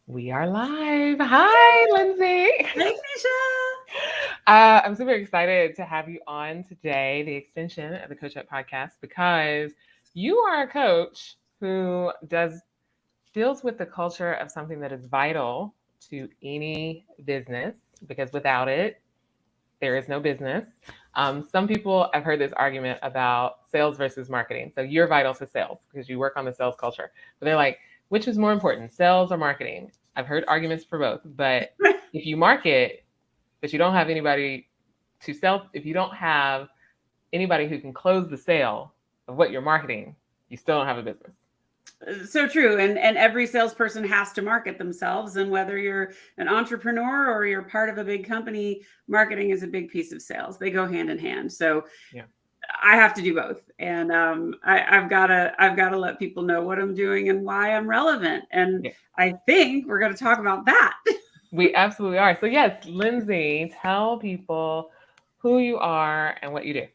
We are live. Hi, Lyndsay. Hey, Kaneshi. I'm super excited to have you on today, the extension of the Coach Up podcast, because you are a coach who deals with the culture of something that is vital to any business, because without it, there is no business. Some people have heard this argument about sales versus marketing. So you're vital to sales because you work on the sales culture. But they're like, which is more important, sales or marketing? I've heard arguments for both. But if you market, but you don't have anybody to sell, if you don't have anybody who can close the sale of what you're marketing, you still don't have a business. So true. And every salesperson has to market themselves. And whether you're an entrepreneur or you're part of a big company, marketing is a big piece of sales. They go hand in hand. So Yeah. I have to do both. And I've gotta let people know what I'm doing and why I'm relevant. And Yeah. I think we're gonna talk about that. We absolutely are. So yes, Lyndsay, tell people who you are and what you do.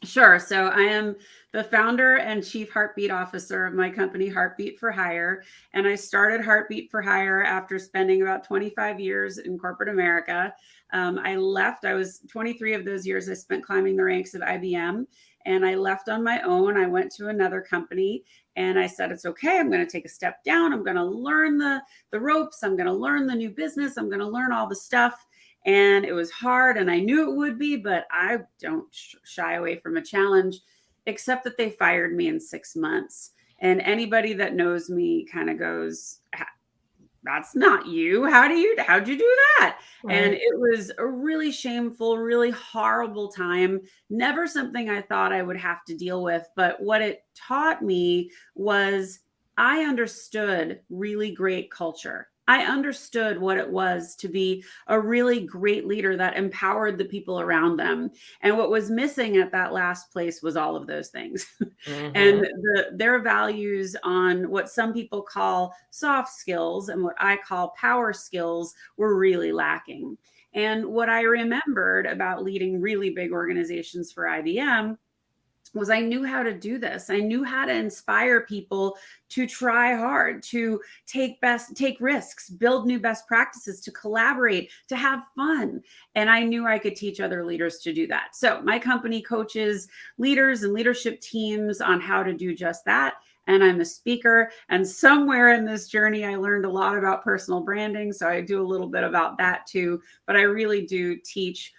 Sure. So I am the founder and chief heartbeat officer of my company, Heartbeat for Hire. And I started Heartbeat for Hire after spending about 25 years in corporate America. I left, I was 23 of those years I spent climbing the ranks of IBM. And I left on my own. I went to another company and I said, it's okay. I'm going to take a step down. I'm going to learn the ropes. I'm going to learn the new business. I'm going to learn all the stuff. And it was hard and I knew it would be, but I don't shy away from a challenge, except that they fired me in 6 months. And anybody that knows me kind of goes, that's not you. How'd you do that? And Right. it was a really shameful, really horrible time. Never something I thought I would have to deal with. But what it taught me was I understood really great culture. I understood what it was to be a really great leader that empowered the people around them. And what was missing at that last place was all of those things. And Mm-hmm. their values on what some people call soft skills and what I call power skills were really lacking. And what I remembered about leading really big organizations for IBM was I knew how to do this. I knew how to inspire people to try hard, to take risks, build new best practices, to collaborate, to have fun. And I knew I could teach other leaders to do that. So my company coaches leaders and leadership teams on how to do just that. And I'm a speaker. And somewhere in this journey, I learned a lot about personal branding. So I do a little bit about that too. But I really do teach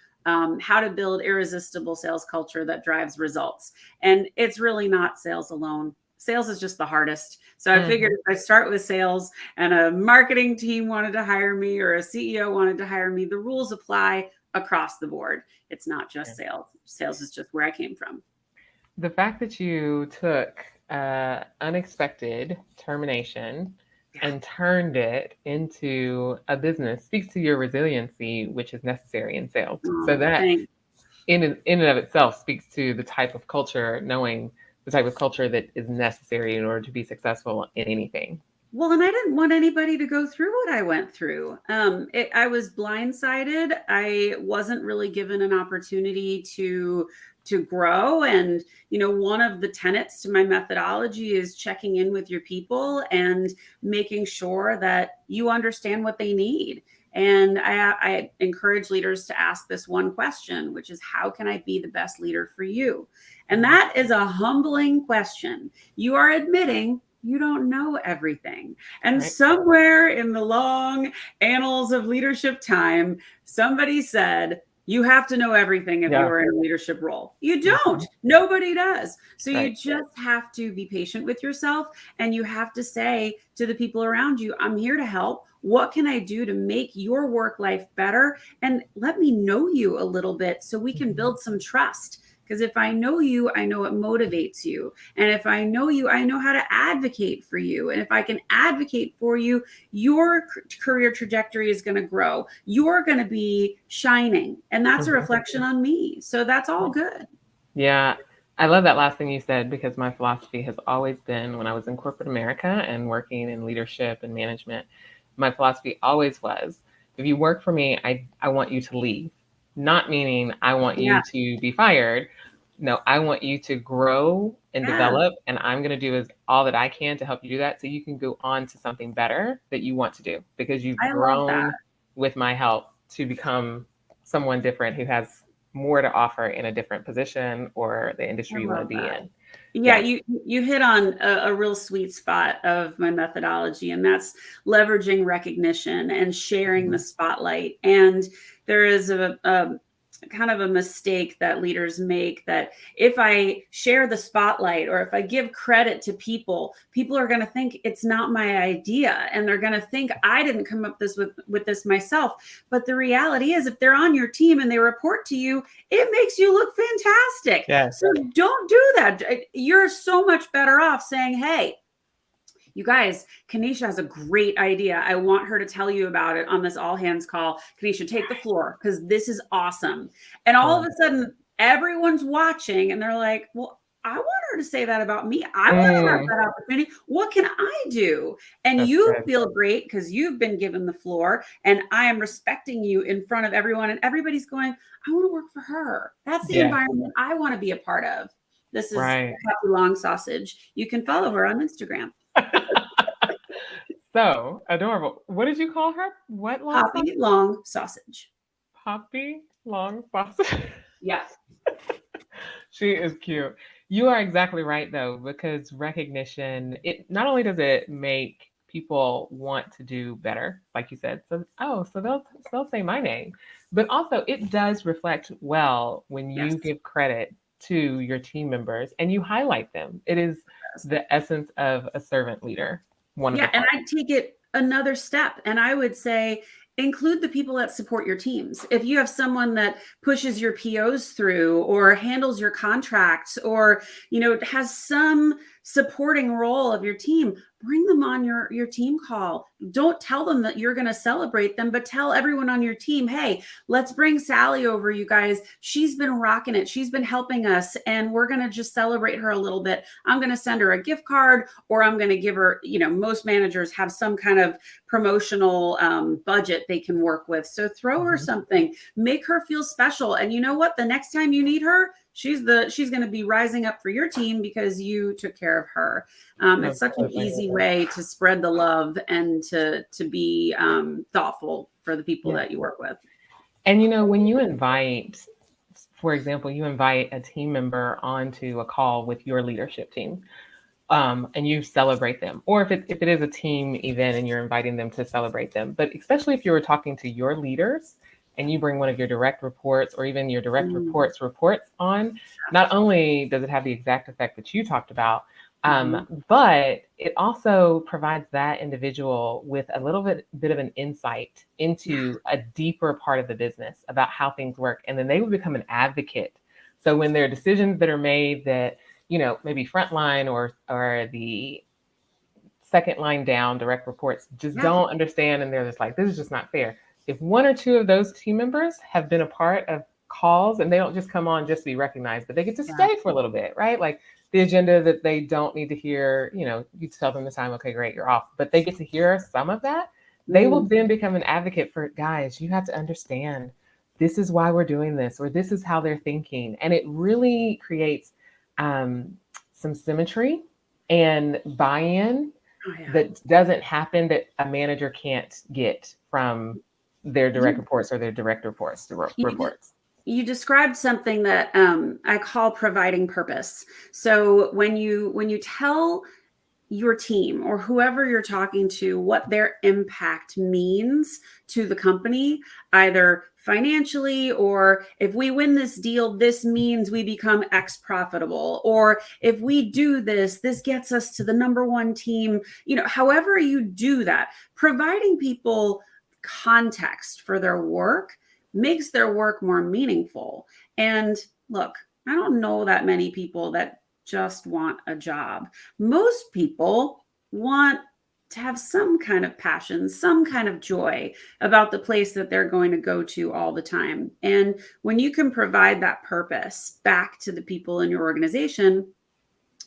how to build irresistible sales culture that drives results. And it's really not sales alone. Sales is just the hardest. So I figured Mm-hmm. if I start with sales and a marketing team wanted to hire me or a CEO wanted to hire me, the rules apply across the board. It's not Yeah. just sales. Sales is just where I came from. The fact that you took unexpected termination Yeah. and turned it into a business speaks to your resiliency, which is necessary in sales. So Oh, that thanks. in and of itself speaks to the type of culture, knowing the type of culture that is necessary in order to be successful in anything. Well, and I didn't want anybody to go through what I went through. I was blindsided. I wasn't really given an opportunity to grow. And one of the tenets to my methodology is checking in with your people and making sure that you understand what they need. And I encourage leaders to ask this one question, which is, how can I be the best leader for you? And Mhm. that is a humbling question. You are admitting you don't know everything. And Right? somewhere in the long annals of leadership time, somebody said, you have to know everything if Yeah. you're in a leadership role. You don't. Mhm. Nobody does. So you Right. just have to be patient with yourself and you have to say to the people around you, I'm here to help. What can I do to make your work life better? And let me know you a little bit so we can Mhm. build some trust. Because if I know you, I know what motivates you. And if I know you, I know how to advocate for you. And if I can advocate for you, your career trajectory is going to grow. You're going to be shining. And that's a Mhm. reflection on me. So that's all good. Yeah, I love that last thing you said because my philosophy has always been when I was in corporate America and working in leadership and management, my philosophy always was if you work for me, I want you to leave. Not meaning I want Yeah. you to be fired, no, I want you to grow and develop, and I'm going to do all that I can to help you do that so you can go on to something better that you want to do because you've I love that. grown with my help to become someone different who has more to offer in a different position or the industry you want to be in. Yeah, you hit on a real sweet spot of my methodology, and that's leveraging recognition and sharing the spotlight. And there is a kind of a mistake that leaders make, that if I share the spotlight or if I give credit to people, people are going to think it's not my idea, and they're going to think I didn't come up with this myself. But the reality is, if they're on your team and they report to you, it makes you look fantastic. Yes. So don't do that. You're so much better off saying, hey, you guys, Kaneshi has a great idea. I want her to tell you about it on this all hands call. Kaneshi, take the floor because this is awesome. And all of a sudden, everyone's watching and they're like, well, I want her to say that about me. I want to have that opportunity. What can I do? And That's you good. feel great because you've been given the floor, and I am respecting you in front of everyone. And everybody's going, I want to work for her. That's the environment I want to be a part of. This is Right. Poppy Long Sausage. You can follow her on Instagram. So adorable. What did you call her? What long Poppy sausage? Long Sausage. Poppy long sausage. Yeah. She is cute. You are exactly right though, because recognition, it not only does it make people want to do better, like you said. So so they'll say my name, but also it does reflect well when you give credit to your team members and you highlight them. It is the essence of a servant leader. And I take it another step, and I would say include the people that support your teams. If you have someone that pushes your POs through or handles your contracts or, has some supporting role of your team, bring them on your team call. Don't tell them that you're going to celebrate them, but tell everyone on your team, hey, let's bring Sally over, you guys. She's been rocking it. She's been helping us, and we're going to just celebrate her a little bit. I'm going to send her a gift card, or I'm going to give her, most managers have some kind of promotional budget they can work with. So throw her something, make her feel special. And you know what? The next time you need her, she's going to be rising up for your team because you took care of her. It's such an easy way to spread the love and to be thoughtful for the people that you work with. And when you invite, for example, you invite a team member onto a call with your leadership team, and you celebrate them, or if it is a team event and you're inviting them to celebrate them, but especially if you were talking to your leaders and you bring one of your direct reports or even your direct reports on, not only does it have the exact effect that you talked about, but it also provides that individual with a little bit of an insight into a deeper part of the business about how things work. And then they will become an advocate. So when there are decisions that are made that, maybe frontline or the second line down direct reports just don't understand, and they're just like, this is just not fair. If one or two of those team members have been a part of calls, and they don't just come on just to be recognized, but they get to stay for a little bit, right? Like the agenda that they don't need to hear, you tell them the time, okay, great, you're off. But they get to hear some of that. They will then become an advocate for, guys, you have to understand, this is why we're doing this, or this is how they're thinking. And it really creates some symmetry and buy-in that doesn't happen, that a manager can't get from their direct reports or their direct reports. You described something that I call providing purpose. So when you tell your team or whoever you're talking to what their impact means to the company, either financially, or if we win this deal, this means we become X profitable, or if we do this, this gets us to the number one team, however you do that, providing people context for their work makes their work more meaningful. And look, I don't know that many people that just want a job. Most people want to have some kind of passion, some kind of joy about the place that they're going to go to all the time. And when you can provide that purpose back to the people in your organization,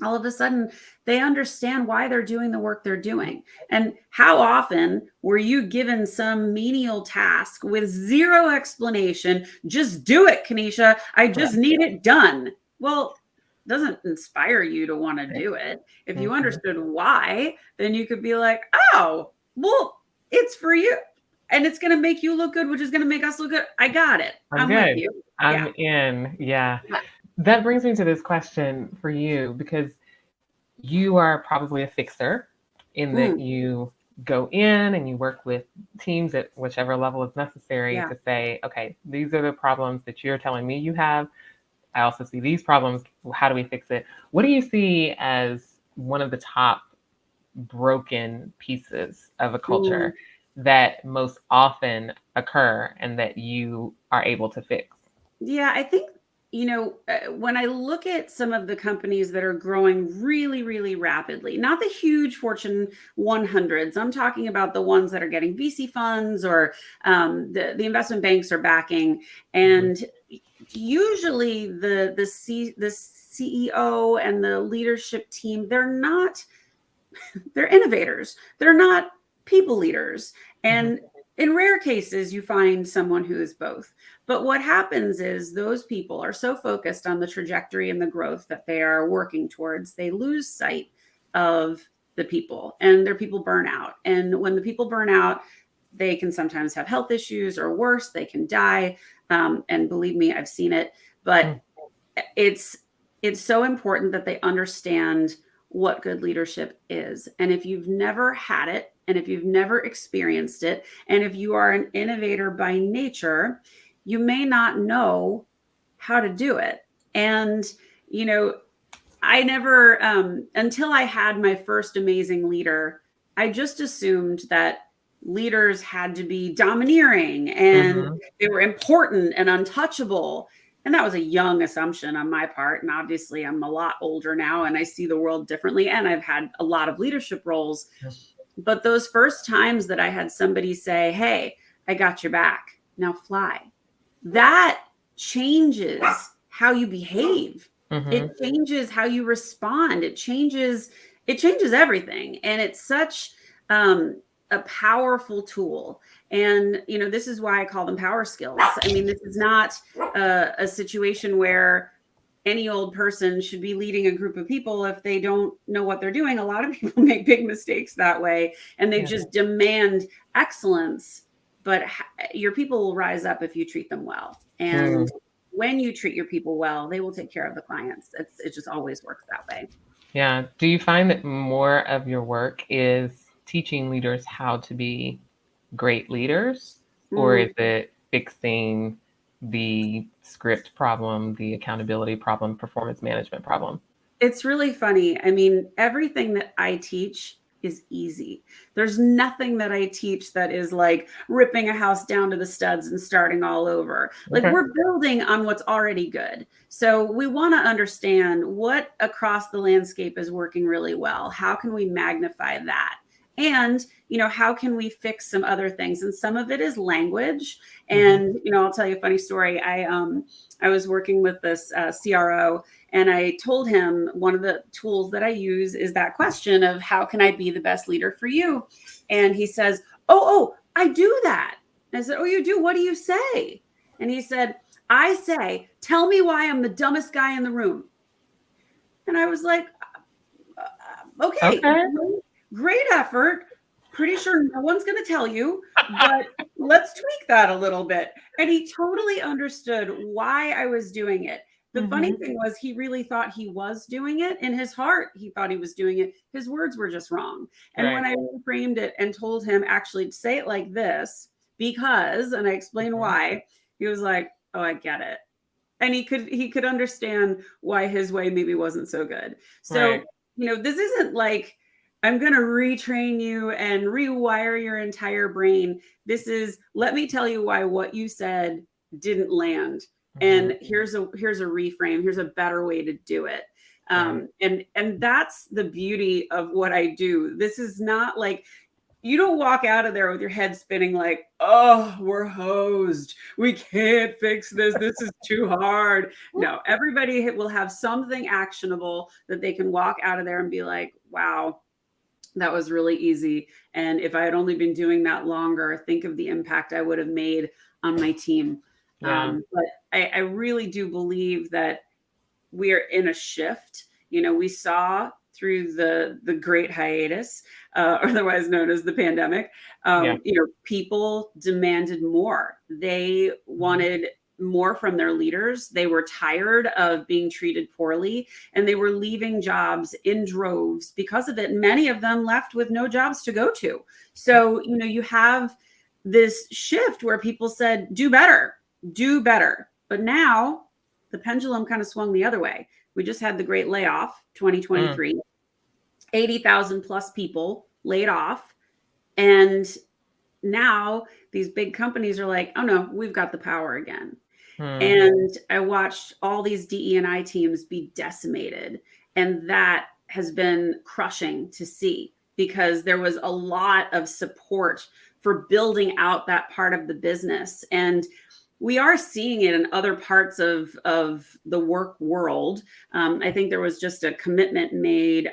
all of a sudden they understand why they're doing the work they're doing. And how often were you given some menial task with zero explanation? Just do it, Kaneshi. I just need it done. well, doesn't inspire you to want to do it. If you understood why, then you could be like, oh, well, it's for you. And it's going to make you look good, which is going to make us look good. I got it. I'm I'm with good. you. I'm Yeah. in. Yeah. Yeah. That brings me to this question for you, because you are probably a fixer in that Mm, you go in and you work with teams at whichever level is necessary yeah. to say, okay, these are the problems that you're telling me you have. I also see these problems. How do we fix it? What do you see as one of the top broken pieces of a Mm. culture that most often occur and that you are able to fix? Yeah, I think, when I look at some of the companies that are growing really, really rapidly, not the huge Fortune 100s, I'm talking about the ones that are getting VC funds or the investment banks are backing. Mhm. And usually the CEO and the leadership team, they're innovators. They're not people leaders. Mhm. And in rare cases, you find someone who is both. But what happens is those people are so focused on the trajectory and the growth that they are working towards, they lose sight of the people, and their people burn out. And when the people burn out, they can sometimes have health issues, or worse, they can die. And believe me, I've seen it. But Mm. it's it's so important that they understand what good leadership is. And if you've never had it, and if you've never experienced it, and if you are an innovator by nature, you may not know how to do it. And you know I never, until I had my first amazing leader, I just assumed that leaders had to be domineering and Mhm. they were important and untouchable. And that was a young assumption on my part. And obviously, I'm a lot older now and I see the world differently. And I've had a lot of leadership roles. But those first times that I had somebody say, hey, I got your back, now fly, that changes how you behave. It Mhm. changes how you respond. It changes everything. And it's such a powerful tool. And this is why I call them power skills. I mean, this is not a situation where any old person should be leading a group of people if they don't know what they're doing. A lot of people make big mistakes that way, and they Yeah. just demand excellence. But your people will rise up if you treat them well. Mm. And when you treat your people well, they will take care of the clients. It just always works that way. Yeah. Do you find that more of your work is teaching leaders how to be great leaders, or is Mm. it fixing the script problem, the accountability problem, performance management problem? It's really funny. I mean, everything that I teach is easy. There's nothing that I teach that is like ripping a house down to the studs and starting all over. Like, Okay. we're building on what's already good. So we want to understand what across the landscape is working really well. How can we magnify that? And, how can we fix some other things? And some of it is language. Mhm. And, I'll tell you a funny story. I was working with this CRO, and I told him one of the tools that I use is that question of how can I be the best leader for you? And he says, oh, I do that. And I said, oh, you do? What do you say? And he said, I say, tell me why I'm the dumbest guy in the room. And I was like, okay, Okay. great effort. Pretty sure no one's going to tell you, but let's tweak that a little bit. And he totally understood why I was doing it. The funny Mhm. thing was, he really thought he was doing it. In his heart, he thought he was doing it. His words were just wrong. And when Right. I reframed it and told him, actually, say it like this, because, and I explained Mhm. why, he was like, oh, I get it. And he could understand why his way maybe wasn't so good. Right. So, this isn't like I'm going to retrain you and rewire your entire brain. This is, let me tell you why what you said didn't land. Mhm. And here's a reframe. Here's a better way to do it. Right. And that's the beauty of what I do. This is not like, you don't walk out of there with your head spinning like, oh, we're hosed. We can't fix this. This is too hard. No, everybody will have something actionable that they can walk out of there and be like, wow, that was really easy. And if I had only been doing that longer, think of the impact I would have made on my team. Yeah. But I really do believe that we are in a shift. We saw through the great hiatus, otherwise known as the pandemic, Yeah. people demanded more. They wanted more from their leaders. They were tired of being treated poorly, and they were leaving jobs in droves because of it. Many of them left with no jobs to go to. So, you have this shift where people said, do better, do better. But now the pendulum kind of swung the other way. We just had the great layoff, 2023, 80,000 plus people laid off. And now these big companies are like, oh no, we've got the power again. And I watched all these DE&I teams be decimated. And that has been crushing to see, because there was a lot of support for building out that part of the business. And we are seeing it in other parts of the work world. I think there was just a commitment made.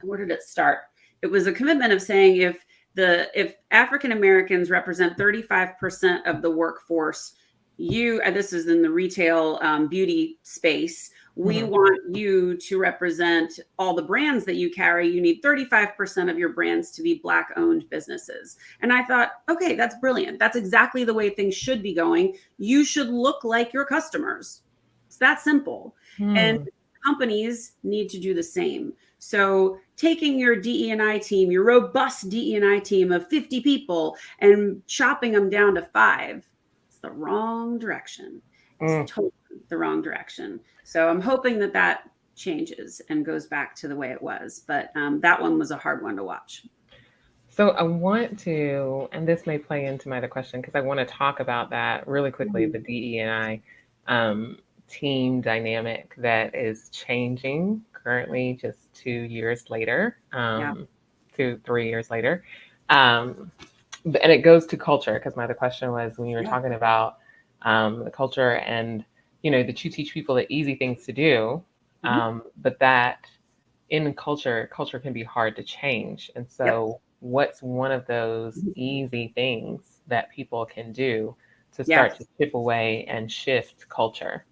Where did it start? It was a commitment of saying if African Americans represent 35% of the workforce, this is in the retail beauty space, we want you to represent all the brands that you carry. You need 35% of your brands to be Black owned businesses. And I thought, okay, that's brilliant. That's exactly the way things should be going. You should look like your customers. It's that simple. And companies need to do the same. So taking your DE&I team, your robust DE&I team of 50 people, and chopping them down to 5, it's the wrong direction. It's totally the wrong direction. So I'm hoping that changes and goes back to the way it was. But that one was a hard one to watch. So I want to, and this may play into my other question, because I want to talk about that really quickly, the DE&I team dynamic that is changing currently, just 2 years later, 2-3 years later. And it goes to culture, because my other question was, when you were talking about the culture and, that you teach people the easy things to do, but that in culture can be hard to change. And so what's one of those easy things that people can do to start to chip away and shift culture?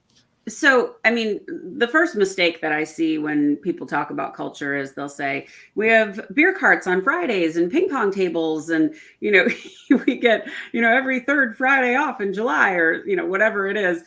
So, I mean, the first mistake that I see when people talk about culture is they'll say, we have beer carts on Fridays and ping pong tables. And, we get, every third Friday off in July, or, whatever it is.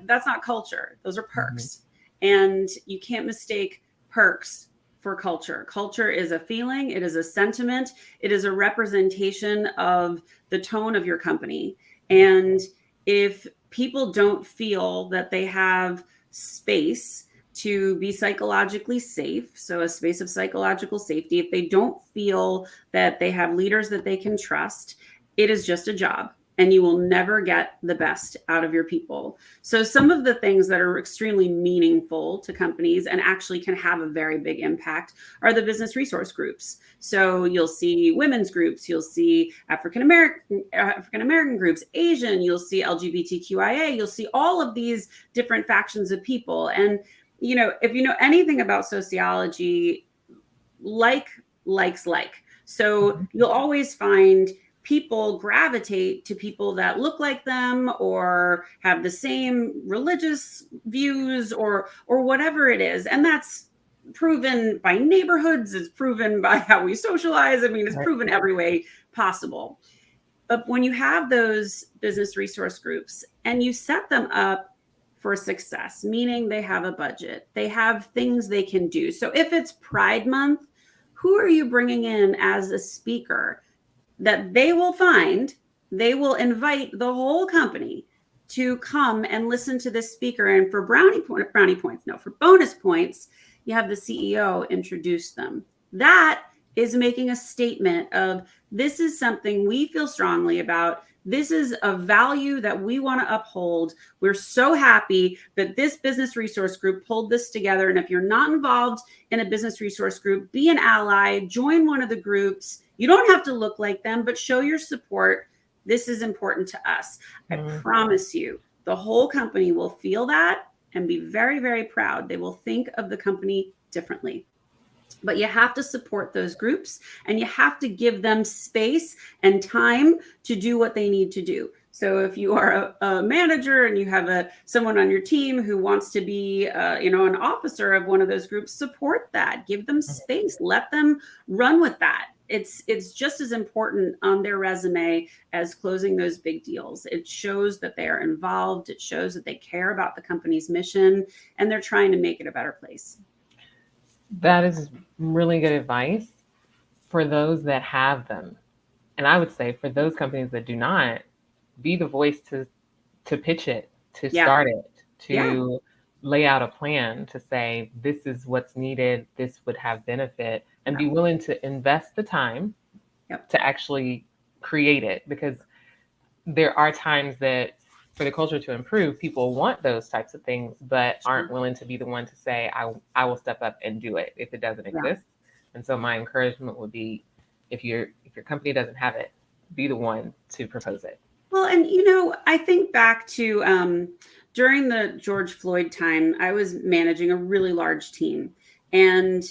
That's not culture. Those are perks. And you can't mistake perks for culture. Culture is a feeling. It is a sentiment. It is a representation of the tone of your company. And if people don't feel that they have space to be psychologically safe, so a space of psychological safety, if they don't feel that they have leaders that they can trust, it is just a job, and you will never get the best out of your people. So some of the things that are extremely meaningful to companies and actually can have a very big impact are the business resource groups. So you'll see women's groups, you'll see African American groups, Asian, you'll see LGBTQIA, you'll see all of these different factions of people. And, if you know anything about sociology, likes like. So you'll always find people gravitate to people that look like them or have the same religious views or whatever it is. And that's proven by neighborhoods. It's proven by how we socialize. I mean, it's proven every way possible. But when you have those business resource groups and you set them up for success, meaning they have a budget, they have things they can do. So if it's Pride Month, who are you bringing in as a speaker that they will invite the whole company to come and listen to this speaker? And for for bonus points, you have the CEO introduce them. That is making a statement of, this is something we feel strongly about. This is a value that we want to uphold. We're so happy that this business resource group pulled this together. And if you're not involved in a business resource group, be an ally, join one of the groups. You don't have to look like them, but show your support. This is important to us. I promise you, the whole company will feel that and be very, very proud. They will think of the company differently. But you have to support those groups, and you have to give them space and time to do what they need to do. So if you are a manager and you have someone on your team who wants to be, an officer of one of those groups, support that. Give them space. Let them run with that. It's just as important on their resume as closing those big deals. It shows that they are involved. It shows that they care about the company's mission and they're trying to make it a better place. That is really good advice for those that have them. And I would say for those companies that do not, be the voice to pitch it, to start it, to lay out a plan, to say this is what's needed, this would have benefit, and be willing to invest the time to actually create it. Because there are times that for the culture to improve, people want those types of things, but aren't willing to be the one to say, I will step up and do it if it doesn't exist. And so my encouragement would be, if your company doesn't have it, be the one to propose it. Well, and I think back to during the George Floyd time, I was managing a really large team, and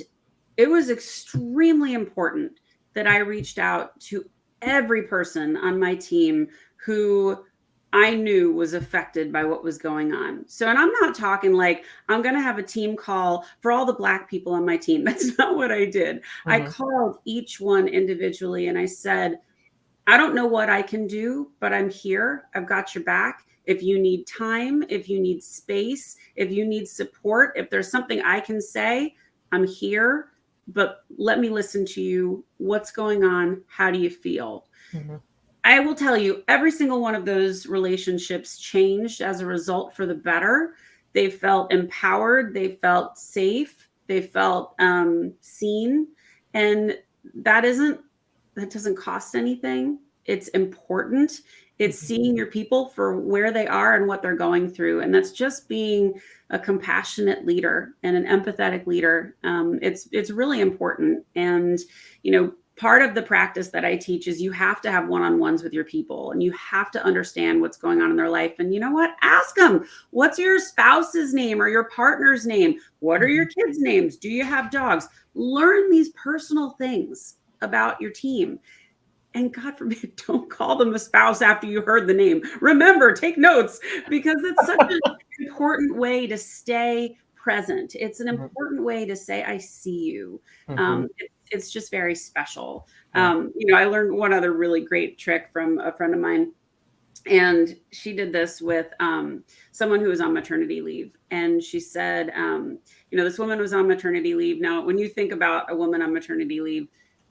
it was extremely important that I reached out to every person on my team who I knew was affected by what was going on. So, and I'm not talking like I'm going to have a team call for all the Black people on my team. That's not what I did. I called each one individually and I said, I don't know what I can do, but I'm here. I've got your back. If you need time, if you need space, if you need support, if there's something I can say, I'm here. But let me listen to you. What's going on? How do you feel? I will tell you, every single one of those relationships changed as a result for the better. They felt empowered. They felt safe. They felt seen. And that doesn't cost anything. It's important. It's seeing your people for where they are and what they're going through. And that's just being a compassionate leader and an empathetic leader. It's really important. And, part of the practice that I teach is you have to have one-on-ones with your people and you have to understand what's going on in their life. And you know what? Ask them, what's your spouse's name or your partner's name? What are your kids' names? Do you have dogs? Learn these personal things about your team. And God forbid, don't call them a spouse after you heard the name. Remember, take notes, because it's such an important way to stay present. It's an important way to say, I see you. It's just very special. I learned one other really great trick from a friend of mine. And she did this with someone who was on maternity leave. And she said, this woman was on maternity leave. Now, when you think about a woman on maternity leave,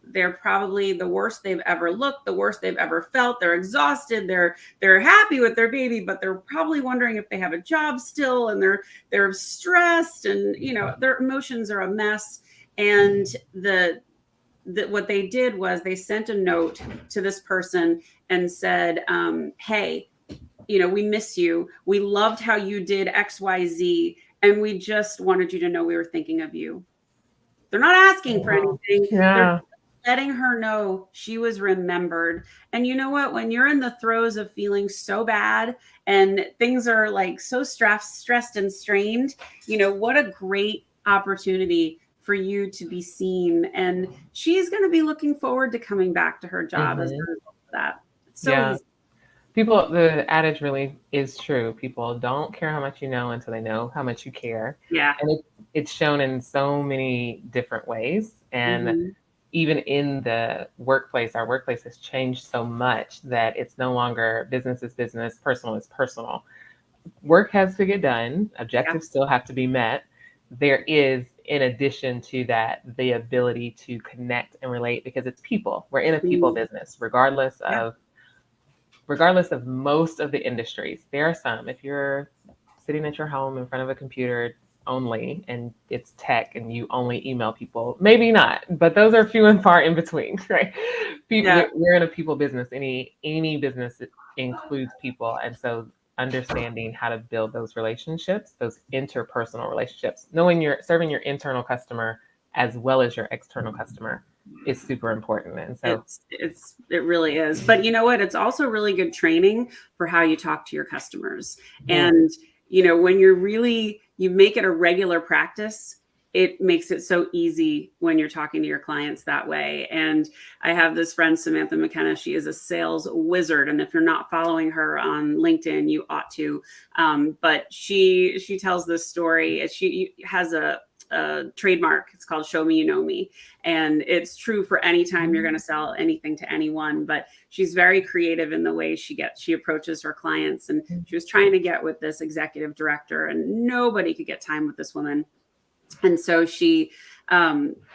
they're probably the worst they've ever looked, the worst they've ever felt. They're exhausted. They're happy with their baby, but they're probably wondering if they have a job still, and they're stressed, and their emotions are a mess. And what they did was they sent a note to this person and said, hey, we miss you. We loved how you did XYZ, and we just wanted you to know we were thinking of you. They're not asking for anything. They're letting her know she was remembered. And you know what? When you're in the throes of feeling so bad and things are like so stressed and strained, what a great opportunity for you to be seen. And she's going to be looking forward to coming back to her job as a result of that. It's so easy. People, the adage really is true. People don't care how much you know until they know how much you care. Yeah. And it's shown in so many different ways. And even in the workplace, our workplace has changed so much that it's no longer business is business, personal is personal. Work has to get done. Objectives still have to be met. There is, in addition to that, the ability to connect and relate, because it's people. We're in a people business, regardless of most of the industries. There are some, if you're sitting at your home in front of a computer only and it's tech and you only email people, maybe not, but those are few and far in between, right? We're in a people business. Any business includes people. And so understanding how to build those relationships, those interpersonal relationships, knowing you're serving your internal customer as well as your external customer is super important. And so it really is. But you know what? It's also really good training for how you talk to your customers. And when you make it a regular practice, it makes it so easy when you're talking to your clients that way. And I have this friend, Samantha McKenna. She is a sales wizard. And if you're not following her on LinkedIn, you ought to. But she tells this story. She has a trademark. It's called Show Me You Know Me. And it's true for any time you're going to sell anything to anyone. But she's very creative in the way she approaches her clients. And she was trying to get with this executive director, and nobody could get time with this woman. And so she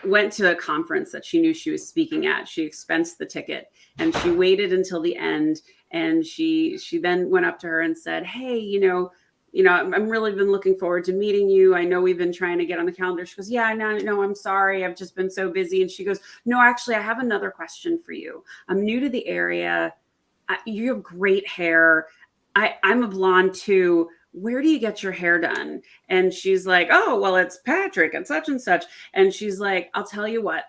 went to a conference that she knew she was speaking at. She expensed the ticket, and she waited until the end. And she then went up to her and said, hey, I'm really been looking forward to meeting you. I know we've been trying to get on the calendar. She goes, yeah, no, I'm sorry. I've just been so busy. And she goes, no, actually, I have another question for you. I'm new to the area. You have great hair. I'm a blonde too. Where do you get your hair done? And she's like, oh, well, it's Patrick and such and such. And she's like, I'll tell you what,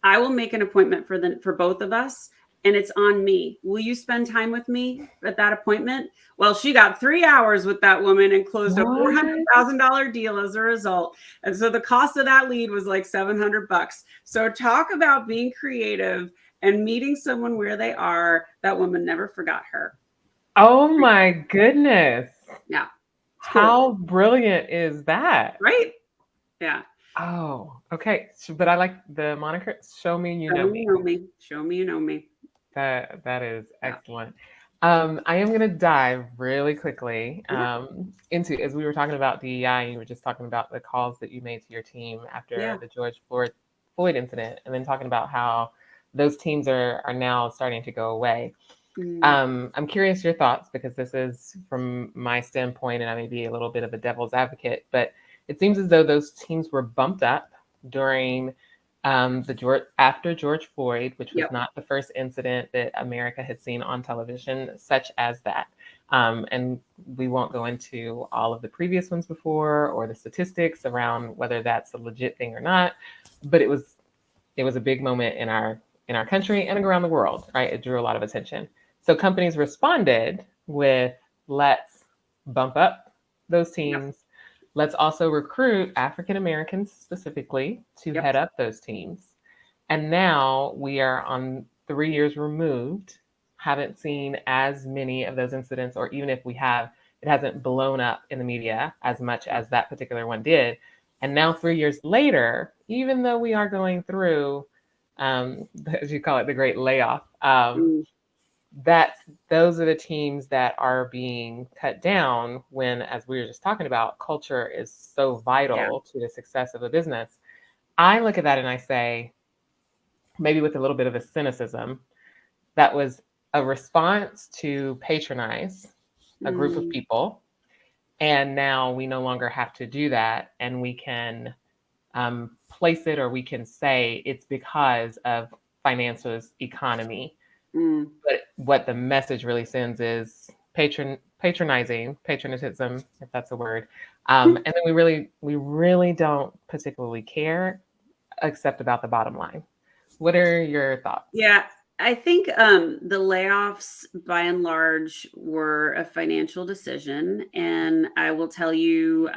I will make an appointment for both of us, and it's on me. Will you spend time with me at that appointment? Well, she got 3 hours with that woman and closed a $400,000 deal as a result. And so the cost of that lead was like $700. So talk about being creative and meeting someone where they are. That woman never forgot her. Oh my goodness. Yeah. How brilliant is that? Right? Yeah. Oh, okay. But I like the moniker, Show Me You Know Me. Show me you know me. That is excellent. I am going to dive really quickly into, as we were talking about DEI, and you were just talking about the calls that you made to your team after the George Floyd incident, and then talking about how those teams are now starting to go away. I'm curious your thoughts, because this is from my standpoint, and I may be a little bit of a devil's advocate, but it seems as though those teams were bumped up during after George Floyd, which was not the first incident that America had seen on television, such as that. And we won't go into all of the previous ones before, or the statistics around whether that's a legit thing or not, but it was a big moment in our country and around the world, right? It drew a lot of attention. So companies responded with, let's bump up those teams. Let's also recruit African Americans specifically to head up those teams. And now we are on 3 years removed, haven't seen as many of those incidents, or even if we have, it hasn't blown up in the media as much as that particular one did. And now 3 years later, even though we are going through, as you call it, the great layoff, those are the teams that are being cut down when, as we were just talking about, culture is so vital to the success of a business. I look at that and I say, maybe with a little bit of a cynicism, that was a response to patronize a group of people. And now we no longer have to do that. And we can place it, or we can say it's because of finances, economy. But what the message really sends is patronism, if that's a word. And then we really don't particularly care, except about the bottom line. What are your thoughts? Yeah, I think the layoffs, by and large, were a financial decision. And I will tell you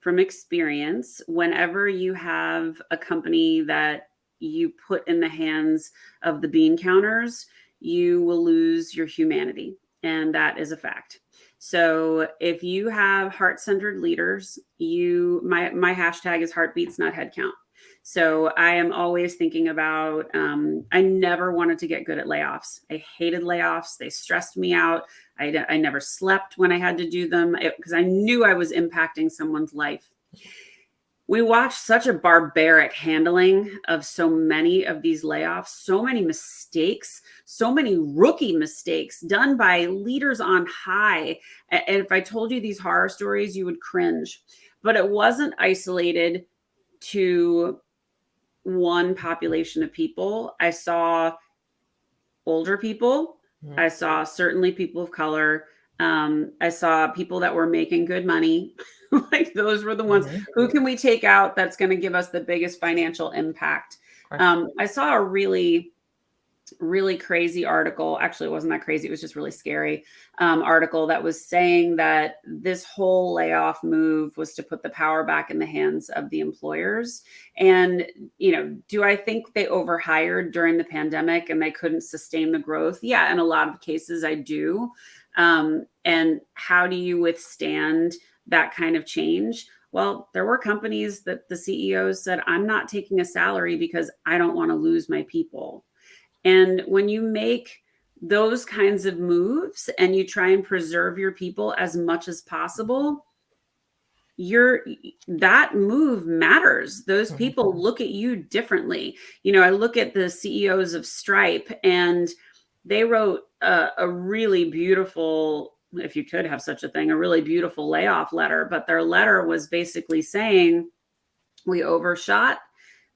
from experience, whenever you have a company that you put in the hands of the bean counters, you will lose your humanity. And that is a fact. So if you have heart-centered leaders, my hashtag is heartbeats, not headcount. So I am always thinking about, I never wanted to get good at layoffs. I hated layoffs. They stressed me out. I never slept when I had to do them, because I knew I was impacting someone's life. We watched such a barbaric handling of so many of these layoffs, so many mistakes, so many rookie mistakes done by leaders on high. And if I told you these horror stories, you would cringe. But it wasn't isolated to one population of people. I saw older people. I saw certainly people of color. I saw people that were making good money. Like, those were the ones. Who can we take out that's going to give us the biggest financial impact? I saw a really really crazy article. Actually, it wasn't that crazy. It was just really scary article that was saying that this whole layoff move was to put the power back in the hands of the employers. And, do I think they overhired during the pandemic and they couldn't sustain the growth? Yeah, in a lot of cases, I do. And how do you withstand that kind of change? Well, there were companies that the CEOs said, I'm not taking a salary because I don't want to lose my people. And when you make those kinds of moves and you try and preserve your people as much as possible, that move matters. Those people look at you differently. I look at the CEOs of Stripe, and they wrote a really beautiful, if you could have such a thing, a really beautiful layoff letter. But their letter was basically saying, we overshot,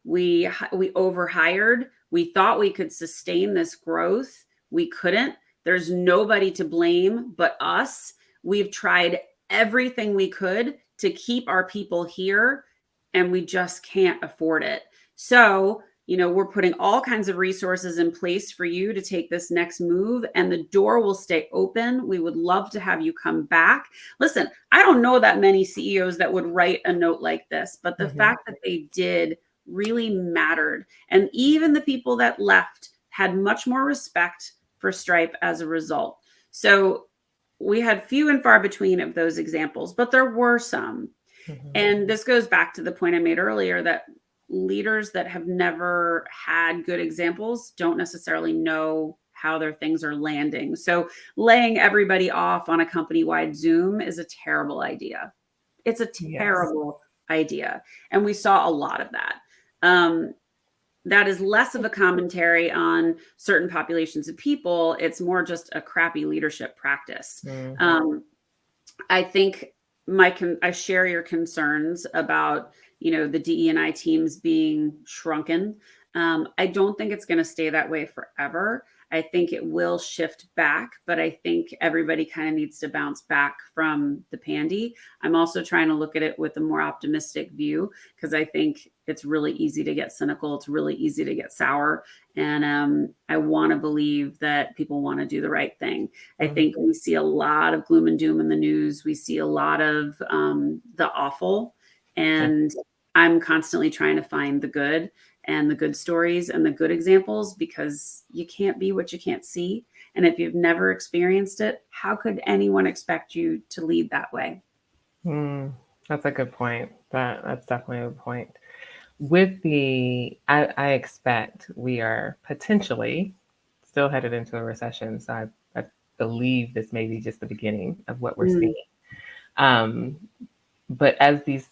we overhired, we thought we could sustain this growth. We couldn't. There's nobody to blame but us. We've tried everything we could to keep our people here, and we just can't afford it. So, we're putting all kinds of resources in place for you to take this next move, and the door will stay open. We would love to have you come back. Listen, I don't know that many CEOs that would write a note like this, but the fact that they did really mattered. And even the people that left had much more respect for Stripe as a result. So we had few and far between of those examples, but there were some. And this goes back to the point I made earlier that leaders that have never had good examples don't necessarily know how their things are landing. So laying everybody off on a company-wide Zoom is a terrible idea. It's a terrible idea. And we saw a lot of that. That is less of a commentary on certain populations of people. It's more just a crappy leadership practice. I think I share your concerns about, the DE&I teams being shrunken. I don't think it's going to stay that way forever. I think it will shift back, but I think everybody kind of needs to bounce back from the pandy. I'm also trying to look at it with a more optimistic view, because I think it's really easy to get cynical. It's really easy to get sour. And I want to believe that people want to do the right thing. I think we see a lot of gloom and doom in the news. We see a lot of the awful. And I'm constantly trying to find the good and the good stories and the good examples, because you can't be what you can't see. And if you've never experienced it, how could anyone expect you to lead that way? That's a good point. That's definitely a good point. I expect we are potentially still headed into a recession. So I believe this may be just the beginning of what we're seeing. But as these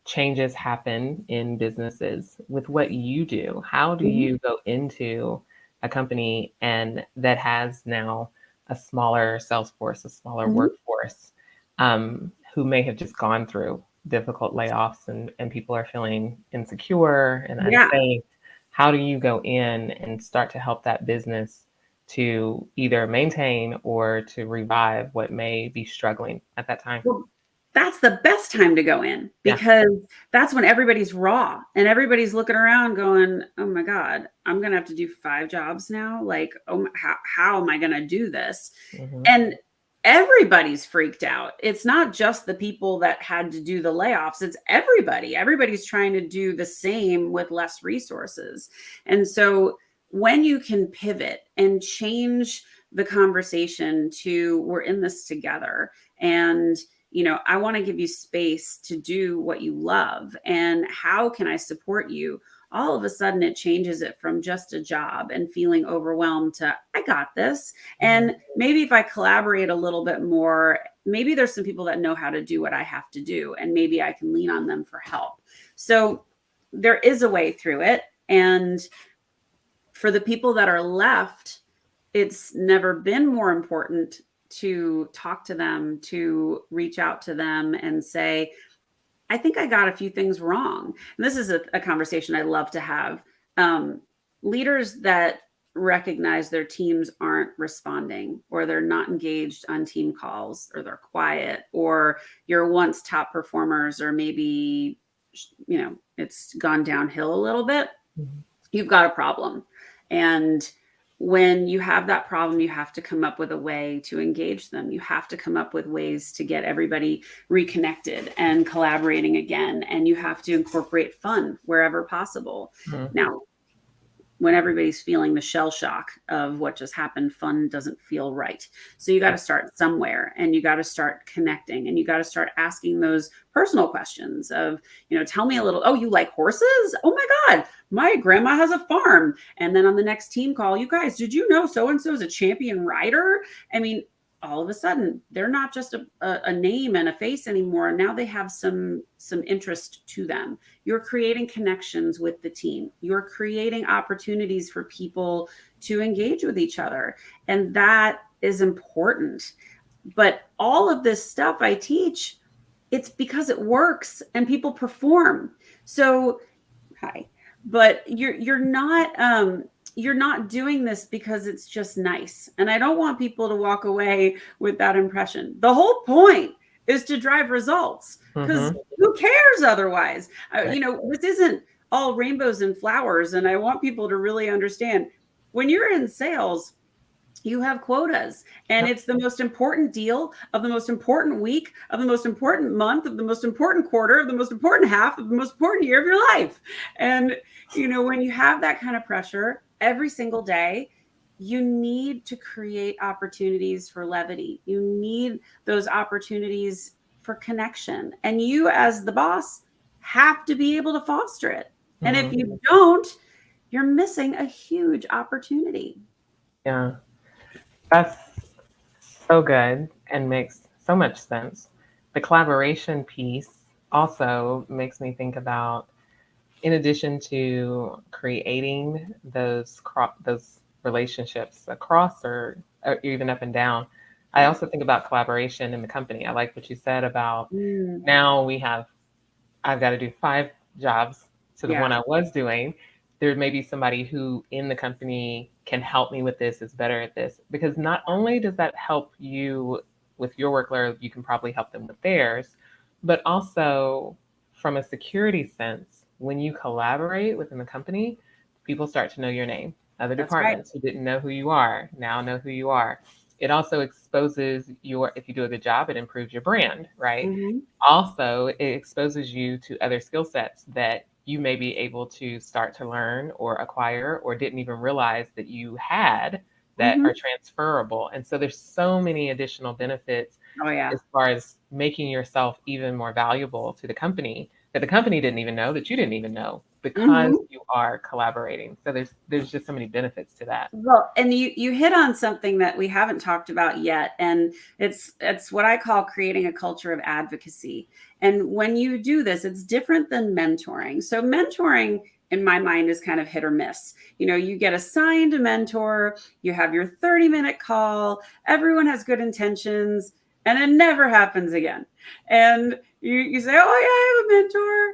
changes happen in businesses, with what you do, how do you go into a company and that has now a smaller sales force, a smaller workforce, who may have just gone through difficult layoffs and people are feeling insecure and unsafe? How do you go in and start to help that business to either maintain or to revive what may be struggling at that time? Well, that's the best time to go in, because that's when everybody's raw and everybody's looking around going, oh my God, I'm going to have to do 5 jobs now. Like, oh, how am I going to do this? And everybody's freaked out. It's not just the people that had to do the layoffs. It's everybody. Everybody's trying to do the same with less resources. And so when you can pivot and change the conversation to, we're in this together, and I want to give you space to do what you love, and how can I support you? All of a sudden it changes it from just a job and feeling overwhelmed to, I got this. And maybe if I collaborate a little bit more, maybe there's some people that know how to do what I have to do, and maybe I can lean on them for help. So there is a way through it. And for the people that are left, it's never been more important to talk to them, to reach out to them and say, I think I got a few things wrong. And this is a conversation I love to have. Leaders that recognize their teams aren't responding, or they're not engaged on team calls, or they're quiet, or your once top performers, or maybe, it's gone downhill a little bit. You've got a problem. And when you have that problem, you have to come up with a way to engage them. You have to come up with ways to get everybody reconnected and collaborating again. And you have to incorporate fun wherever possible. Mhm. Now, when everybody's feeling the shell shock of what just happened, fun doesn't feel right. So you got to start somewhere, and you got to start connecting, and you got to start asking those personal questions of, tell me a little, oh, you like horses? Oh my God, my grandma has a farm. And then on the next team call, you guys, did you know so-and-so is a champion rider? I mean, all of a sudden they're not just a name and a face anymore. Now they have some interest to them. You're creating connections with the team. You're creating opportunities for people to engage with each other. And that is important. But all of this stuff I teach, it's because it works and people perform. So, hi. But you're not doing this because it's just nice. And I don't want people to walk away with that impression. The whole point is to drive results, because who cares otherwise? Right. This isn't all rainbows and flowers. And I want people to really understand, when you're in sales, you have quotas, and it's the most important deal of the most important week of the most important month of the most important quarter of the most important half of the most important year of your life. And when you have that kind of pressure every single day, you need to create opportunities for levity. You need those opportunities for connection, and you as the boss have to be able to foster it. And if you don't, you're missing a huge opportunity. Yeah. That's so good and makes so much sense. The collaboration piece also makes me think about, in addition to creating those relationships across or even up and down, I also think about collaboration in the company. I like what you said about now I've got to do 5 jobs to the one I was doing. There may be somebody who in the company can help me with this, is better at this. Because not only does that help you with your workload, you can probably help them with theirs, but also from a security sense, when you collaborate within the company, people start to know your name. Other That's right. departments who didn't know who you are now know who you are. It also exposes if you do a good job, it improves your brand, right? Also, it exposes you to other skill sets that you may be able to start to learn or acquire or didn't even realize that you had that are transferable. And so there's so many additional benefits Oh yeah. as far as making yourself even more valuable to the company that the company didn't even know, that you didn't even know, because you are collaborating. So there's just so many benefits to that. Well, and you hit on something that we haven't talked about yet, and it's what I call creating a culture of advocacy. And when you do this, it's different than mentoring. So mentoring, in my mind, is kind of hit or miss. You get assigned a mentor, you have your 30-minute call, everyone has good intentions, and it never happens again. And you say, oh yeah, I have a mentor,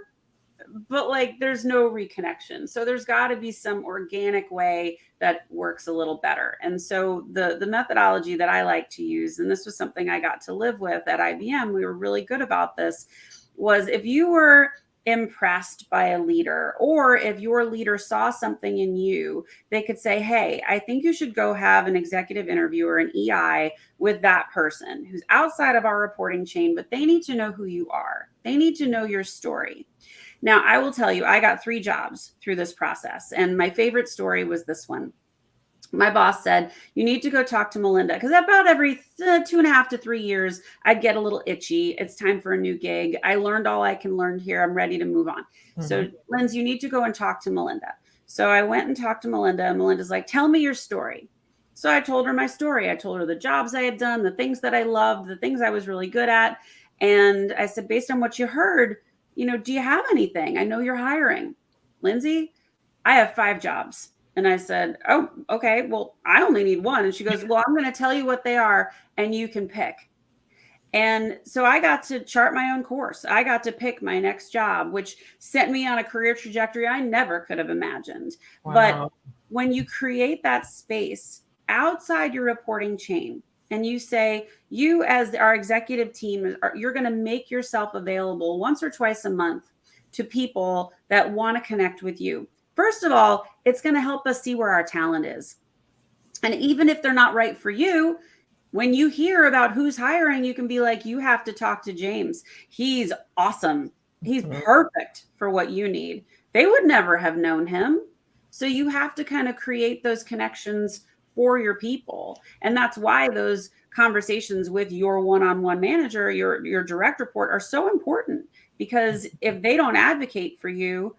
but there's no reconnection. So there's got to be some organic way that works a little better. And so the methodology that I like to use, and this was something I got to live with at IBM, we were really good about this, was if you were impressed by a leader, or if your leader saw something in you, they could say, hey, I think you should go have an executive interview or an EI with that person who's outside of our reporting chain, but they need to know who you are. They need to know your story. Now, I will tell you, I got 3 jobs through this process. And my favorite story was this one. My boss said, you need to go talk to Melinda, because about every 2.5 to 3 years, I'd get a little itchy. It's time for a new gig. I learned all I can learn here. I'm ready to move on. So, Lindsay, you need to go and talk to Melinda. So I went and talked to Melinda, and Melinda's like, tell me your story. So I told her my story. I told her the jobs I had done, the things that I loved, the things I was really good at. And I said, based on what you heard, do you have anything? I know you're hiring. Lindsay, I have 5 jobs. And I said, oh, okay, well, I only need 1. And she goes, well, I'm going to tell you what they are and you can pick. And so I got to chart my own course. I got to pick my next job, which set me on a career trajectory I never could have imagined. Wow. But when you create that space outside your reporting chain, and you say, you as our executive team, you're going to make yourself available once or twice a month to people that want to connect with you. First of all, it's going to help us see where our talent is. And even if they're not right for you, when you hear about who's hiring, you can be like, you have to talk to James. He's awesome. He's Mhm. perfect for what you need. They would never have known him. So you have to kind of create those connections for your people. And that's why those conversations with your one-on-one manager, your direct report are so important, because if they don't advocate for you,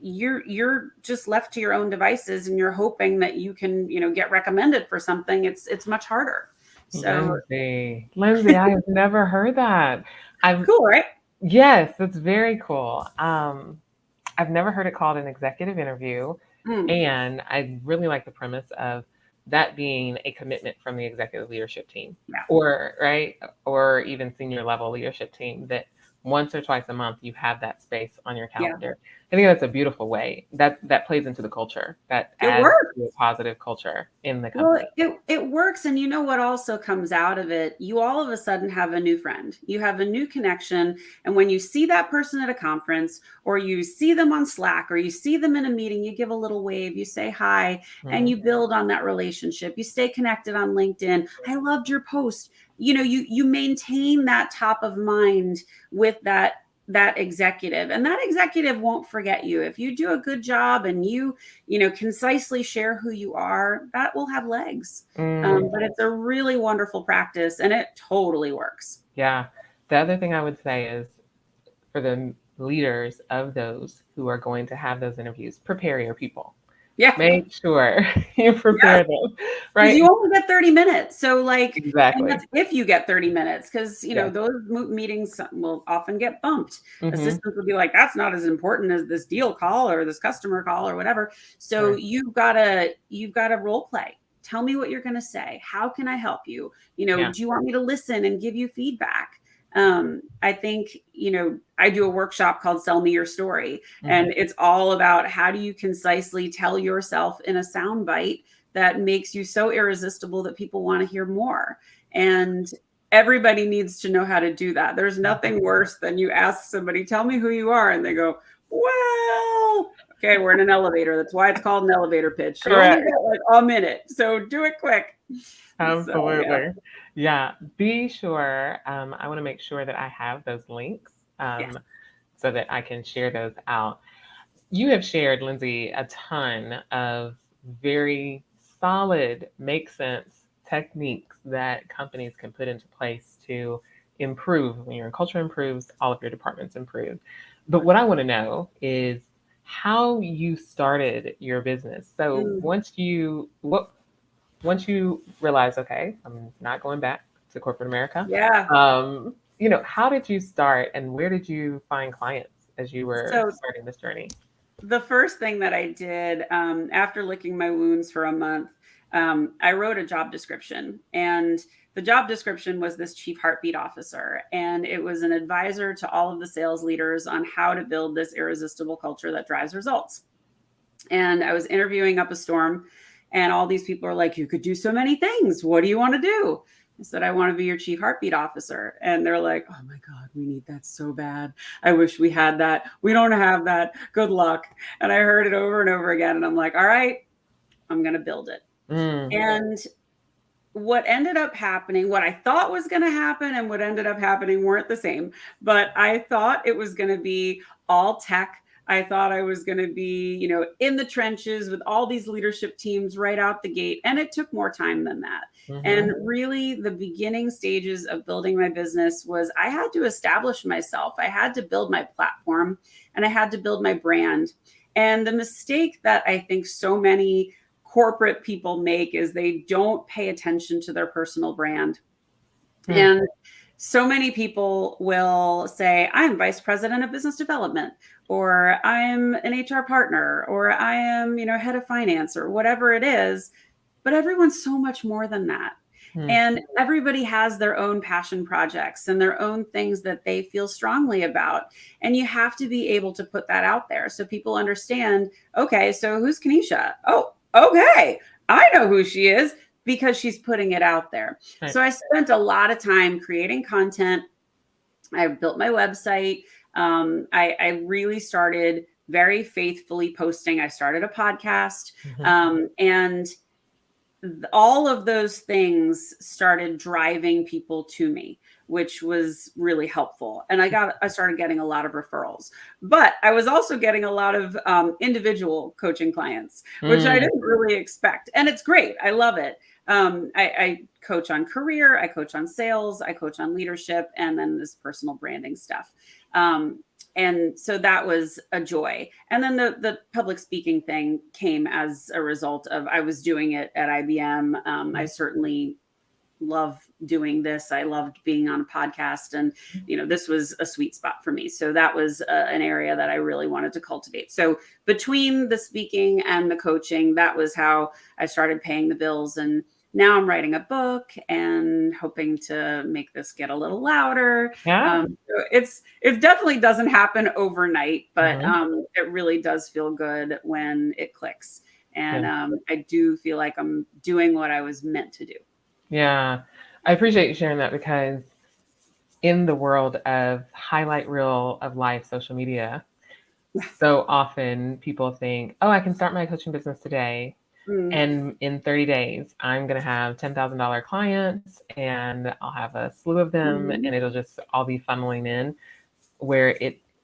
you're just left to your own devices, and you're hoping that you can, get recommended for something. It's much harder. So Lyndsay, I have never heard that. I've cool, right? Yes, it's very cool. I've never heard it called an executive interview, Mm, and I really like the premise of that being a commitment from the executive leadership team, yeah, or right, or even senior level leadership team, that once or twice a month you have that space on your yeah, calendar. I think that's a beautiful way that plays into the culture, that it adds works. to a positive culture in the Well, company. it works. And you know what also comes out of it? You all of a sudden have a new friend. You have a new connection. And when you see that person at a conference, or you see them on Slack, or you see them in a meeting, you give a little wave, you say hi, and Mhm. you build on that relationship. You stay connected on LinkedIn. I loved your post. You maintain that top of mind with that executive, and that executive won't forget you. If you do a good job and you concisely share who you are, that will have legs. Mm. But it's a really wonderful practice, and it totally works. Yeah. The other thing I would say is, for the leaders of those who are going to have those interviews, prepare your people. Yeah, Make sure you yeah. prepare them, Because you right? only get 30 minutes. So, like, and Exactly. that's if you get 30 minutes, because, Yes. those meetings will often get bumped. Hmm. Assistants will be like, that's not as important as this deal call or this customer call or whatever. So Right. you've got to role play. Tell me what you're going to say. How can I help you? Yeah. Do you want me to listen and give you feedback? I think, I do a workshop called Sell Me Your Story, Hmm. and it's all about how do you concisely tell yourself in a soundbite that makes you so irresistible that people want to hear more. And everybody needs to know how to do that. There's nothing worse than you ask somebody, tell me who you are, and they go, well, okay, we're in an elevator. That's why it's called an elevator pitch. You only Correct. got like a minute, so do it quick. So yeah. Absolutely. Yeah. Be sure. I want to make sure that I have those links, Yes. so that I can share those out. You have shared, Lyndsay, a ton of very solid, make sense techniques that companies can put into place to improve. When your culture improves, all of your departments improve. But what I want to know is how you started your business. So Mm. once you realize, okay, I'm not going back to corporate America, Yeah. how did you start, and where did you find clients as you were So starting this journey? the first thing that I did, after licking my wounds for a month, I wrote a job description. And the job description was this chief heartbeat officer. And it was an advisor to all of the sales leaders on how to build this irresistible culture that drives results. And I was interviewing up a storm, and all these people are like, you could do so many things. What do you want to do? I said, I want to be your chief heartbeat officer. And they're like, oh my God, we need that so bad. I wish we had that. We don't have that. Good luck. And I heard it over and over again. And I'm like, all right, I'm going to build it. Mm, And what ended up happening, what I thought was going to happen and what ended up happening weren't the same. But I thought it was going to be all tech. I thought I was going to be, in the trenches with all these leadership teams right out the gate. And it took more time than that. hmm. And really, the beginning stages of building my business was I had to establish myself. I had to build my platform, and I had to build my brand. And the mistake that I think so many corporate people make is they don't pay attention to their personal brand. Hmm. And so many people will say, I'm vice president of business development, or I'm an HR partner, or I am, head of finance, or whatever it is. But everyone's so much more than that. Hmm. And everybody has their own passion projects and their own things that they feel strongly about. And you have to be able to put that out there so people understand, okay, so who's Kanesha? Oh, okay. I know who she is because she's putting it out there. Right. So I spent a lot of time creating content. I built my website. I really started very faithfully posting. I started a podcast. Hmm. And all of those things started driving people to me, which was really helpful. And I started getting a lot of referrals, but I was also getting a lot of individual coaching clients, which I didn't really expect. And it's great. I love it. I coach on career, I coach on sales, I coach on leadership, and then this personal branding stuff. And so that was a joy. And then the public speaking thing came as a result of, I was doing it at IBM. I certainly love doing this. I loved being on a podcast, and, this was a sweet spot for me. So that was an area that I really wanted to cultivate. So between the speaking and the coaching, that was how I started paying the bills. And now I'm writing a book and hoping to make this get a little louder. Yeah. So it definitely doesn't happen overnight, but it really does feel good when it clicks. And I do feel like I'm doing what I was meant to do. Yeah. I appreciate you sharing that, because in the world of highlight reel of life, social media, so often people think, oh, I can start my coaching business today. And in 30 days, I'm going to have $10,000 clients, and I'll have a slew of them, and it'll just all be funneling in, where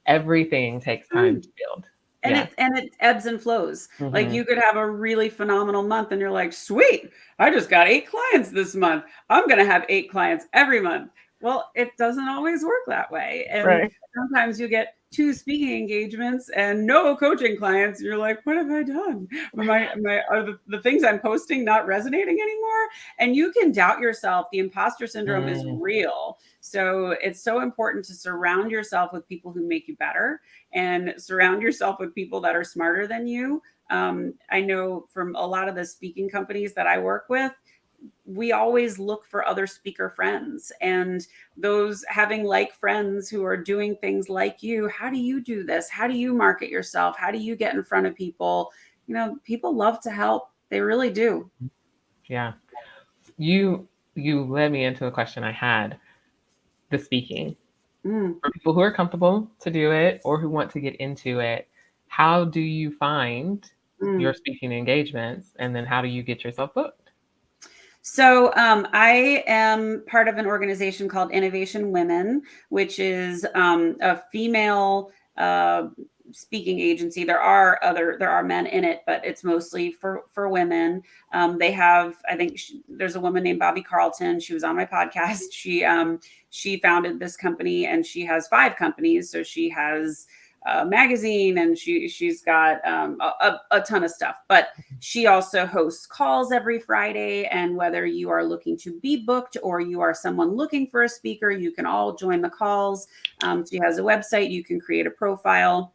everything takes time to build. And it ebbs and flows. Like, you could have a really phenomenal month and you're like, sweet, I just got 8 clients this month. I'm going to have 8 clients every month. Well, it doesn't always work that way. And sometimes you get 2 speaking engagements and no coaching clients. And you're like, what have I done? Are the things I'm posting not resonating anymore? And you can doubt yourself. The imposter syndrome is real. So it's so important to surround yourself with people who make you better, and surround yourself with people that are smarter than you. I know from a lot of the speaking companies that I work with, we always look for other speaker friends, and those having like friends who are doing things like you. How do you do this? How do you market yourself? How do you get in front of people? People love to help. They really do. Yeah. You led me into a question I had, the speaking. For people who are comfortable to do it or who want to get into it, how do you find your speaking engagements, and then how do you get yourself booked? So I am part of an organization called Innovation Women, which is a female speaking agency. There are men in it, but it's mostly for women. They have, I think there's a woman named Bobby Carlton. She was on my podcast. She founded this company, and she has 5 companies. So she has a magazine, and she's got a ton of stuff, but she also hosts calls every Friday. And whether you are looking to be booked or you are someone looking for a speaker, you can all join the calls. She has a website. You can create a profile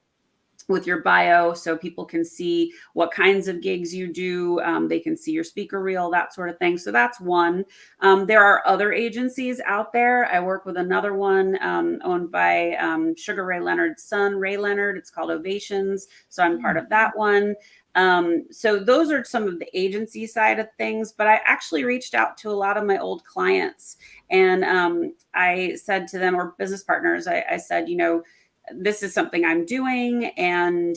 with your bio so people can see what kinds of gigs you do. They can see your speaker reel, that sort of thing. So that's one. There are other agencies out there. I work with another one owned by Sugar Ray Leonard's son, Ray Leonard. It's called Ovations. So I'm part of that one. So those are some of the agency side of things, but I actually reached out to a lot of my old clients, and I said to them, or business partners, I said, this is something I'm doing, and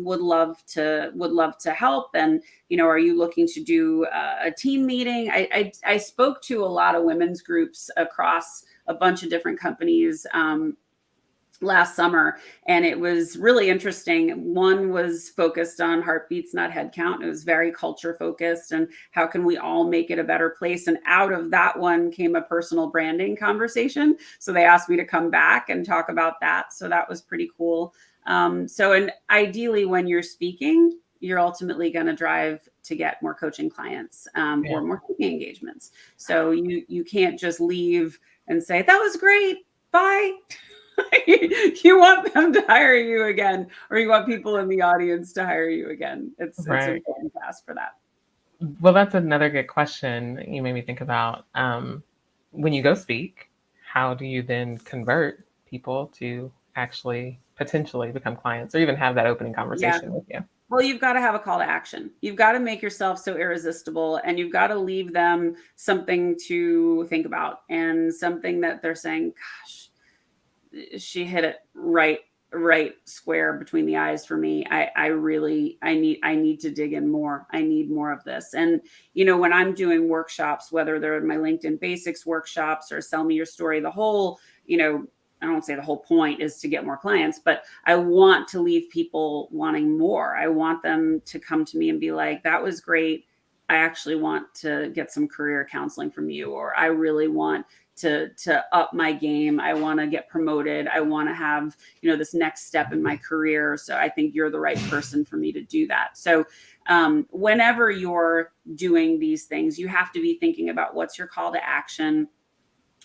would love to help. And, are you looking to do a team meeting? I spoke to a lot of women's groups across a bunch of different companies last summer, and it was really interesting. One was focused on heartbeats, not head count. It was very culture focused, and how can we all make it a better place? And out of that one came a personal branding conversation. So they asked me to come back and talk about that. So that was pretty cool. And ideally, when you're speaking, you're ultimately going to drive to get more coaching clients or more speaking engagements. So you can't just leave and say, that was great, bye. You want them to hire you again, or you want people in the audience to hire you again. It's important to ask for that. Well, that's another good question you made me think about. When you go speak, how do you then convert people to actually potentially become clients, or even have that opening conversation with you? Well, you've got to have a call to action. You've got to make yourself so irresistible, and you've got to leave them something to think about, and something that they're saying, gosh, she hit it right right square between the eyes for me. I need to dig in more. I need more of this. And, when I'm doing workshops, whether they're my LinkedIn basics workshops or sell me your story, the whole, I don't say the whole point is to get more clients, but I want to leave people wanting more. I want them to come to me and be like, that was great. I actually want to get some career counseling from you, or I really want to up my game. I want to get promoted. I want to have, this next step in my career. So I think you're the right person for me to do that. So whenever you're doing these things, you have to be thinking about what's your call to action.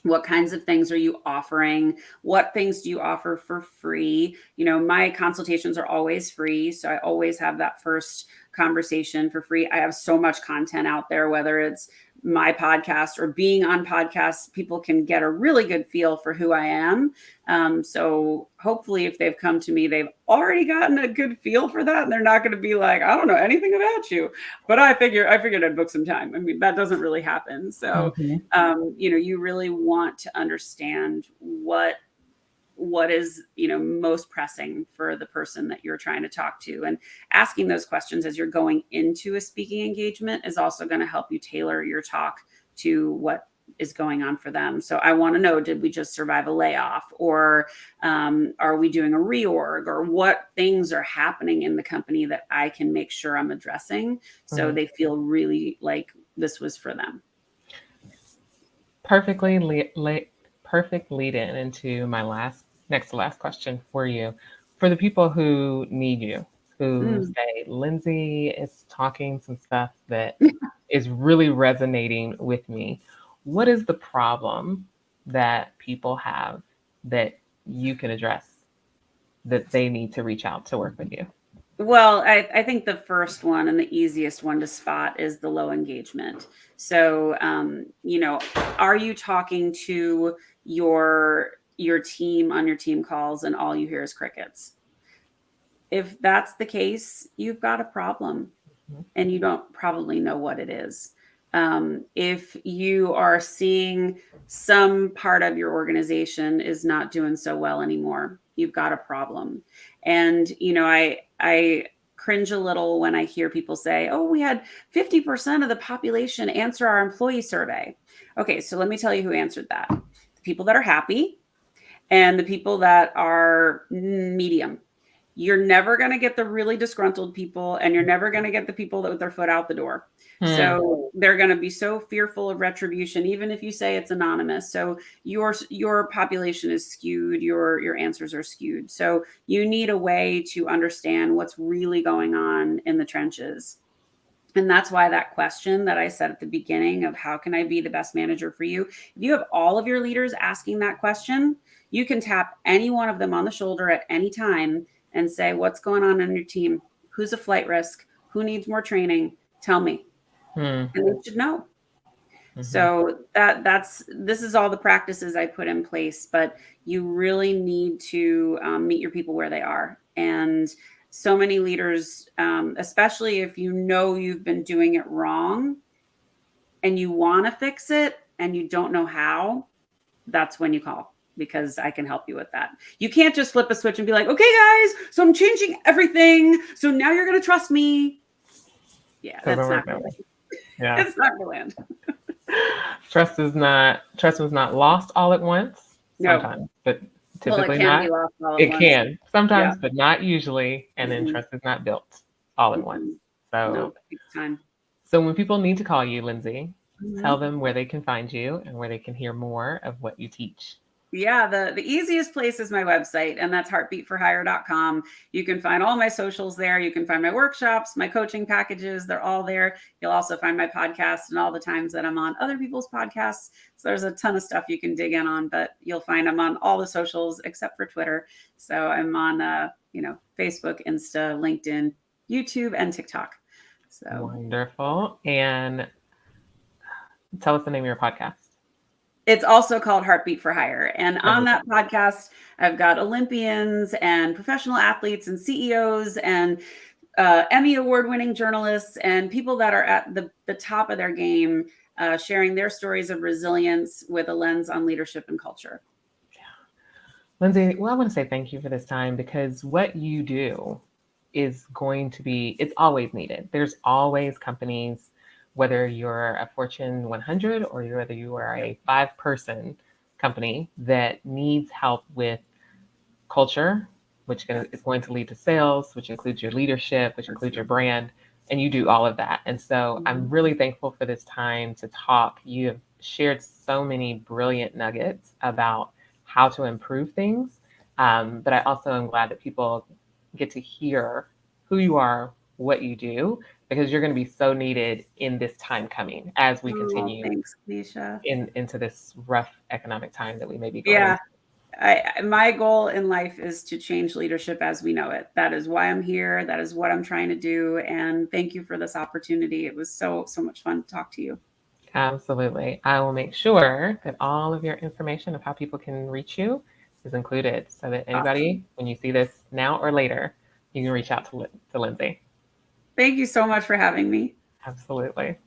What kinds of things are you offering? What things do you offer for free? My consultations are always free. So I always have that first conversation for free. I have so much content out there, whether it's my podcast or being on podcasts, people can get a really good feel for who I am. So hopefully if they've come to me, they've already gotten a good feel for that. And they're not going to be like, I don't know anything about you, but I figured I'd book some time. I mean, that doesn't really happen. So, you really want to understand what is, most pressing for the person that you're trying to talk to, and asking those questions as you're going into a speaking engagement is also going to help you tailor your talk to what is going on for them. So I want to know, did we just survive a layoff, or are we doing a reorg, or what things are happening in the company that I can make sure I'm addressing so they feel really like this was for them. Perfect lead in into my next to last question for you. For the people who need you, who say, Lyndsay is talking some stuff that is really resonating with me. What is the problem that people have that you can address that they need to reach out to work with you? Well, I think the first one and the easiest one to spot is the low engagement. So, are you talking to your team on your team calls and all you hear is crickets? If that's the case, you've got a problem and you don't probably know what it is. If you are seeing some part of your organization is not doing so well anymore, you've got a problem. And, I cringe a little when I hear people say, oh, we had 50% of the population answer our employee survey. Okay, so let me tell you who answered that. The people that are happy and the people that are medium. You're never going to get the really disgruntled people, and you're never going to get the people that with their foot out the door. So they're going to be so fearful of retribution, even if you say it's anonymous. So your population is skewed, your answers are skewed. So you need a way to understand what's really going on in the trenches. And that's why that question that I said at the beginning of how can I be the best manager for you? If you have all of your leaders asking that question, you can tap any one of them on the shoulder at any time and say, what's going on your team? Who's a flight risk? Who needs more training? Tell me. And they should know. So this is all the practices I put in place, but you really need to meet your people where they are. And so many leaders, especially if you've been doing it wrong and you want to fix it and you don't know how, that's when you call, because I can help you with that. You can't just flip a switch and be like, okay, guys, so I'm changing everything. So now you're going to trust me. Yeah, that's not going to land. Yeah. It's not going to land. Trust was not lost all at once. Sometimes, but typically not. It can sometimes, but not usually. And then trust is not built all at once. So it takes time. So when people need to call you, Lyndsay, tell them where they can find you and where they can hear more of what you teach. Yeah, the easiest place is my website, and that's heartbeatforhire.com. You can find all my socials there. You can find my workshops, my coaching packages. They're all there. You'll also find my podcast and all the times that I'm on other people's podcasts. So there's a ton of stuff you can dig in on, but you'll find I'm on all the socials except for Twitter. So I'm on, Facebook, Insta, LinkedIn, YouTube, and TikTok. So wonderful. And tell us the name of your podcast. It's also called Heartbeat for Hire. And on that podcast, I've got Olympians and professional athletes and CEOs and Emmy award-winning journalists and people that are at the top of their game, sharing their stories of resilience with a lens on leadership and culture. Lyndsay, well, I want to say thank you for this time because what you do is going to be, it's always needed. There's always companies, whether you're a Fortune 100 or whether you are a 5-person company that needs help with culture, which is going to lead to sales, which includes your leadership, which includes your brand, and you do all of that. And so I'm really thankful for this time to talk. You have shared so many brilliant nuggets about how to improve things. But I also am glad that people get to hear who you are, what you do, because you're going to be so needed in this time coming as we Oh, continue thanks, Kaneshi. into this rough economic time that we may be going Yeah. into. My goal in life is to change leadership as we know it. That is why I'm here. That is what I'm trying to do. And thank you for this opportunity. It was so much fun to talk to you. Absolutely. I will make sure that all of your information of how people can reach you is included so that Awesome. anybody, when you see this now or later, you can reach out to Lyndsay. Thank you so much for having me. Absolutely.